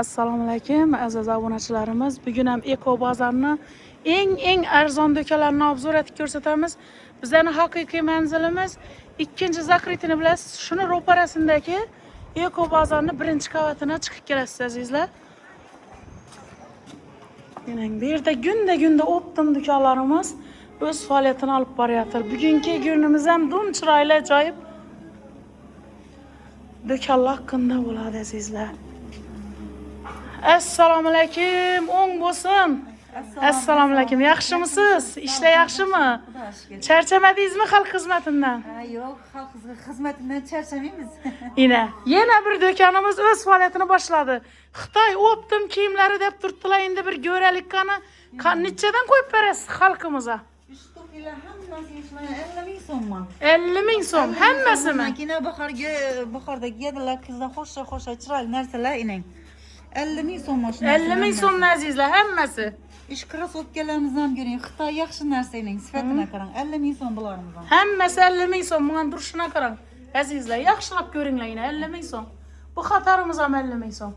Assalomu alaykum aziz obunachilarimiz. Bugun ham Eko bozorni eng arzon do'konlarni obzor etib ko'rsatamiz. Bizning haqiqiy manzilimiz 2-zakritini bilasiz. Shuni ro'parasindagi Eko bozorni 1-qavatına chiqib kelasiz azizlar. Mana bu yerda gunda optim do'konlarimiz o'z faoliyatini olib boryapti. Bugungi kunimiz ham dum chiroyli ajoyib do'konlar haqqında bo'ladi azizlar. Assalomu alaykum, o'ng bo'lsin. Assalomu alaykum. Yaxshimisiz? Ishlar yaxshimi? Charchamadingizmi xalq xizmatidan? Yo'q, xalq xizmatidan charchamaymiz. Yana bir do'konimiz o'z faoliyatini boshladi. Xitoy optim kiyimlari deb turibdilar. Endi bir go'ralikni nechadan qo'yib berasiz xalqimizga? Ushtuqlar hammasi 50 ming so'mmi? 50 ming so'm hammasimi? Makina bahorda yedilar, qizlar xo'sha chiroyli narsalar inang. 50 ming so'm mashina. 50 ming so'm azizlar hammasi. Ish krasotkalarimiz ham ko'ring. Xitoy yaxshi narsa inang, sifatini qarang. 50 ming so'm bularimiz ham. Hammasi 50 ming so'm. Mana turishini qarang. Azizlar, yaxshilab ko'ringlar, 50 ming so'm. Bu xatarimiz ham 50 ming so'm.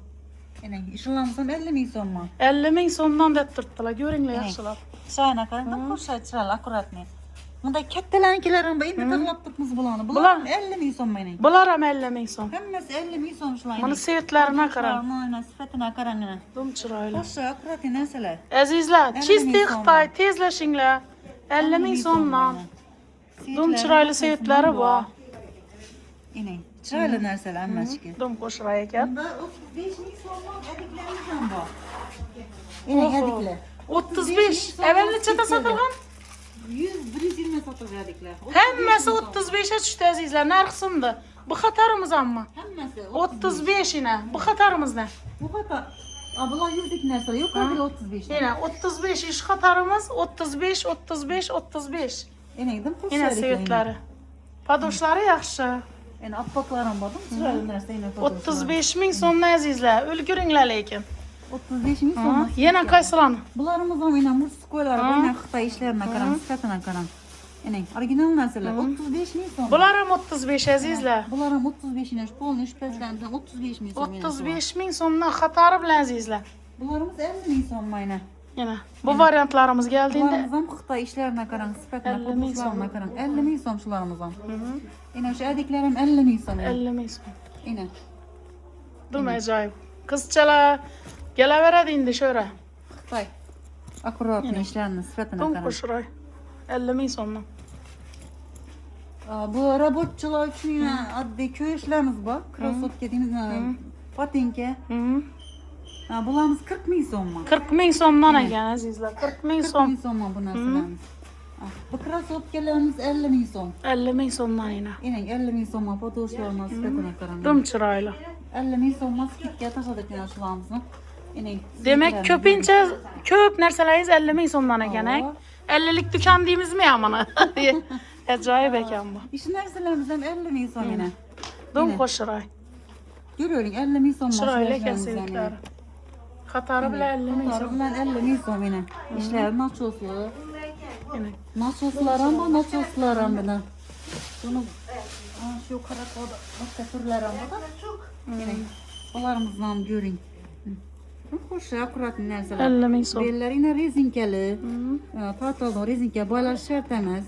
Inang, ishlarimiz ham 50 ming so'mmi? 50 ming so'mdan deb turibdilar. Ko'ringlar yaxshilab. Shayna qarang, xo'sha chiroyli, akkuratni. Bunda kattalarnikilar ham bor. Endi taqlab turibmiz bularni. Bular 50 ming so'm inang. Bular ham 50 ming so'm. Hammasi 50 ming so'm shular. Mana svetlarini qarang. Mana sifatini qarang. Dum chiroyli. Xo'sh, akkurat narsalar. Azizlar, chisti Xitoy tezlashinglar. 50 ming so'mdan. Dum chiroyli svetlari bor. Inang, chiroyli narsalar hammasiga. Dum qo'shray ekan. Bunda 35 ming so'mdan adiklarimiz ham bor. Inang, adiklar. 35. Evvel nechada sotilgan? 120 sotilgan adiklar. Hammasi 35 ga tushdi azizlar, narx sindi. Bu xatarimiz hamma. Hammasi 35 ina. Bu xatarimizdan. Bu xatar. Bular yurdik narsalar. Yo'q, 35. Yana 35 ish xatarimiz 35. Inang, dim Yana svetlari. Padoshlari yaxshi. Endi oppoqlarim bor, chiroyli narsa ina. 35 ming so'mdan azizlar. Ulguringlar lekin. 35 ming so'm. Yana qaysilarni? Bularimiz ham ina murskoylar, buni Xitoy ishlarini qarang, sifatini qarang. Inang, original narsalar 35 ming so'm. Bular ham 35 azizlar. Bular ham 35 ming, polni shpetslardan 35 ming so'm. 35 ming so'mdan xatari bilan azizlar. Bularimiz 50 ming so'm mayna. Yana bu variantlarimiz keldi endi. Bularimiz ham Xitoy ishlarini qarang, sifatini, podoshlarini qarang. 50 ming so'm shularimiz ham. Ina shu adiklar ham 50 ming so'm. 50 ming so'm. Ina. Dum ajoyib. Qizchalar kelaveradi endi sho'ra. Xitoy. Akkuratni ishlarini, sifatini Dum qarang. qo'shray. 50 ming so'mdan. Bu robotchilar uchun oddiy ko'yishlarimiz bor. Krosotka deymiz, patinka. Bularimiz 40 ming so'mmi? 40 ming so'mdan ekan azizlar. 40 ming 40 so'm. ming so'mmi bu narsalarimiz. Bu krasotkalarimiz 50 ming so'm. 50 ming so'mdan yana. Inang 50 ming so'mmi podoshlarini sifatini qarang. Dum chiroyli. 50 ming so'mmi skidga tashladik shularimizni. Inang. Demak, ko'pincha ko'p narsalaringiz 50 ming so'mdan ekan, 50lik do'kon deymizmi ya mana? Ajoyib ekan bu. Ish narsalarimiz ham 50 ming so'm yana. Dum qo'shray. Ko'ravering 50 ming so'm. Chiroyli ekan seviklari. Xatari bilan 50 ming so'm. bilan 50 ming so'm yana. Ishlari nachoslar. Yana. Nachoslar ham bor, nachoslar ham buni. Buni shu qaraqoda boshqa turlari ham bor. Bularimizni ham ko'ring. Xo'sh, akkurat narsalar. 50 ming so'm. Bellarini rezinkali. Patolon rezinka bo'lash shart emas.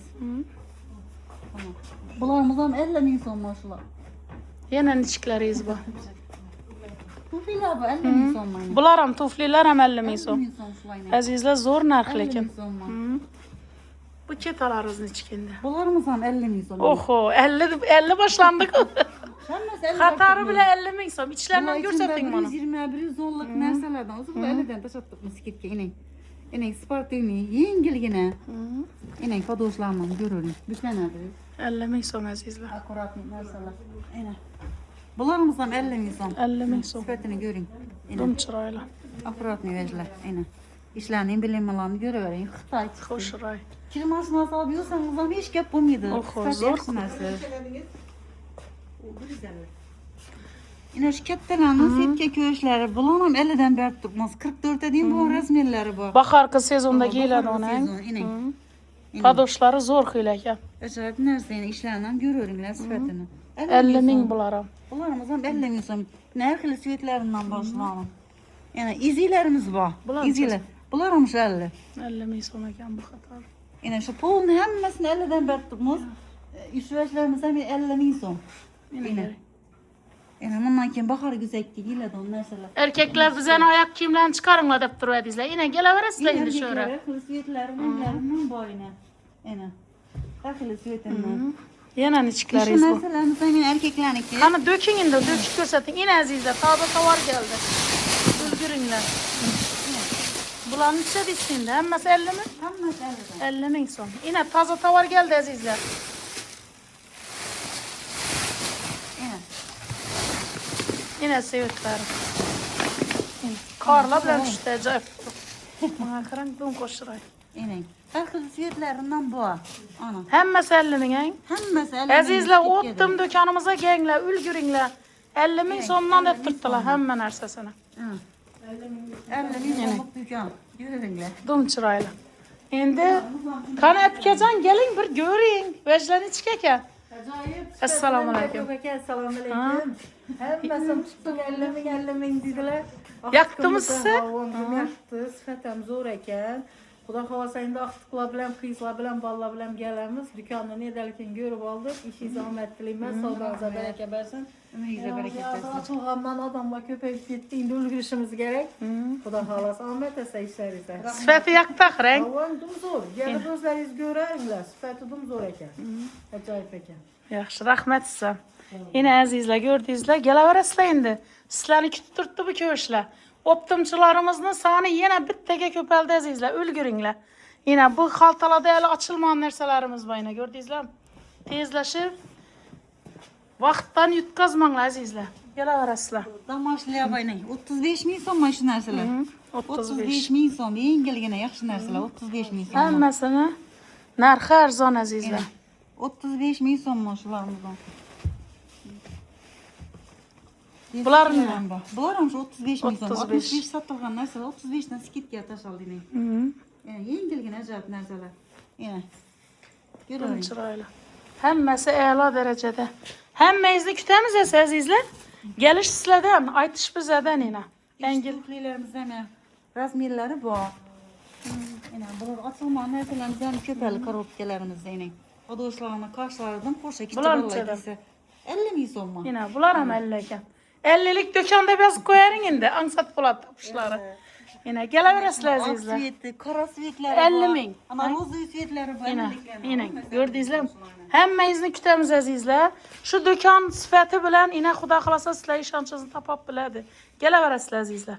Bularimiz ham 50 ming so'm mashullar. Yana nechiklaringiz bor? Tuflilar bu 50 ming so'm. Bular ham tuflilar ham 50 ming so'm. 50 ming so'm shulayni. Azizlar zo'r narx 50 lekin. ming so'm. Bu ketalaringiz nechikenda? Bularimiz ham 50 ming so'm. Oho, 50 boshlandik. Hammasi 50. Xatari bilan 50 ming so'm. Ichlaridan ko'rsating mana. 120 110lik narsalardan o'zi bu 50 dan tashlab turibmiz ketga inang. Inang sportivniy, yengilgina. Inang podoshlarini ko'ravering. Buklanadi. 50 ming so'm azizlar. Akkuratni narsalar. Inang. Bularimiz ham 50 ming so'm. 50 ming so'm. Sifatini ko'ring. Dum chiroyli. Akkuratni vejlar. Inang. Ishlarning bilinmalarini ko'ravering. Xitoy. Qo'shray. Kir mashinasi olib yursangiz ham hech gap bo'lmaydi. Oho, zo'r narsa. Ina shu kattalarning setka ko'rishlari bular ham 50 dan beri turibmiz. 44 ta deyim bu razmerlari bor. Bahorgi sezonda keladi ona. Inang. Padoshlari zo'r xil ekan. Ajoyib narsa, ishlarni ham ko'raveringlar sifatini. 50 ming bular ham. Bularimiz ham 50 ming so'm. Narxli svetlarimdan boshlanib. Yani izilerimiz var. Bular İziler. Bularmış 50. 50 ming so'm ekan bu qator. Yani şu polun hammasini 50'den berib turibmiz. İşveçlerimiz ham 50 ming so'm. Yine. Yani bundan keyin bahar güzellik deyiladi o narsalar. Erkekler bizani oyoq kiyimlarini chiqaringlar deb turibdingizlar. Yine kelaverasizlar endi shu yere. Svetlerim boyuna. Yani. Daxili svetimdan. Yana Şu nechiklaringiz bu? narsalarimiz ham erkeklarniki. Qani döking endi, dökib ko'rsating. Yine azizlar, toza tovar keldi. Ulguringlar. Bularni necha deysiz endi? Hammasi 50 mi? Hammasi 50'den. 50 ming so'm. Yine toza tovar geldi azizlar. Yani. Yine sevetler. Karlar bilan tushdi ajoyib. Mana qarang, dum qo'shiray. Yani. Daxili svetlerinden bu. Ana. Hammasi 50 ming, ang. Hammasi 50 Azizlar, o'tdim do'konimizga kelinglar, ulguringlar. 50 ming so'mdan deb turibdilar hamma narsasini. 50 ming so'mlik dükkan. Yürüyünler. Dum chiroyli. Endi qani apkajon, keling bir ko'ring. Vajlani ichga aka. Assalomu alaykum. Assalomu alaykum. Hammasini tutdim 50 ming dedilar. Yoqdimi sizni? Yoqdi, sifatam zo'r ekan. Xudo xolasa endi aqtiqlar bilan, qizlar bilan, bolalar bilan kelamiz. Do'konni nedaligini ko'rib oldik. Ishingiz omad tilayman, savdongiz baraka bersin. Umringiz bereket bersin. Ochilganman odamlar ko'payib ketdi. Endi ulgurishimiz kerak. Xudo xolasa omad etsa ishlaringizga. Sifati yoqdi qiring. Avval dum zo'r. Kelib o'zlaringiz ko'raringlar. Sifati dum zo'r ekan. Ajoyib ekan. Yaxshi, rahmat sizga. Yine azizlar, ko'rdingizlar, kelaverasizlar endi. Sizlarni kutib turibdi bu ko'shlar. Optimchilarimizni soni yana bittaga ko'paydi azizlar, ulguringlar. Yine bu xaltalarda hali ochilmagan narsalarimiz bor, yana ko'rdingizlarmi? Tezlashib vaqtdan yutkazmanglar azizlar. Kelaverasizlar. Damaşlıya baynay. 35 ming so'm shu narsalar. 35. 35 ming so'm. Yengilgina yaxshi narsalar. 35 ming so'm. Hammasini narxi arzon azizlar. 35 ming so'm shularimiz. Bularni Bular ham shu 35 ming so'm. 35. 65 sotilgan narsalar 35 dan skidga tashalding. Yani yengilgina ajoyib narsalar. Yani. Ko'ring. chiroyli. Hammasi a'lo darajada. Hammangizni kutamiz esa azizlar. Kelish sizlardan, aytish bizlardan yana. Yangi Turklilerimiz ham razmerlari bor. Yani bular açılmayan narsalarimiz ham ko'pali korobkalarimizda yani. Odoshlarni qarshilaridan qo'sha Bular ikkita nechadan? 50 ming so'm. yana bular ham 50 ekan. 50lik do'konda yozib qo'yaring endi, ansat bo'ladi topushlari. Yana kelaverasizlar azizlar. Sveti, qora svetlari 50 ming. Ama roza svetlari bor. Yine gördünüzler. Hammangizni kutamiz azizlar. Shu do'kon sifati bilan ina xudo xolasa sizlar ishonchingizni topib biladi. Kelaverasizlar azizlar.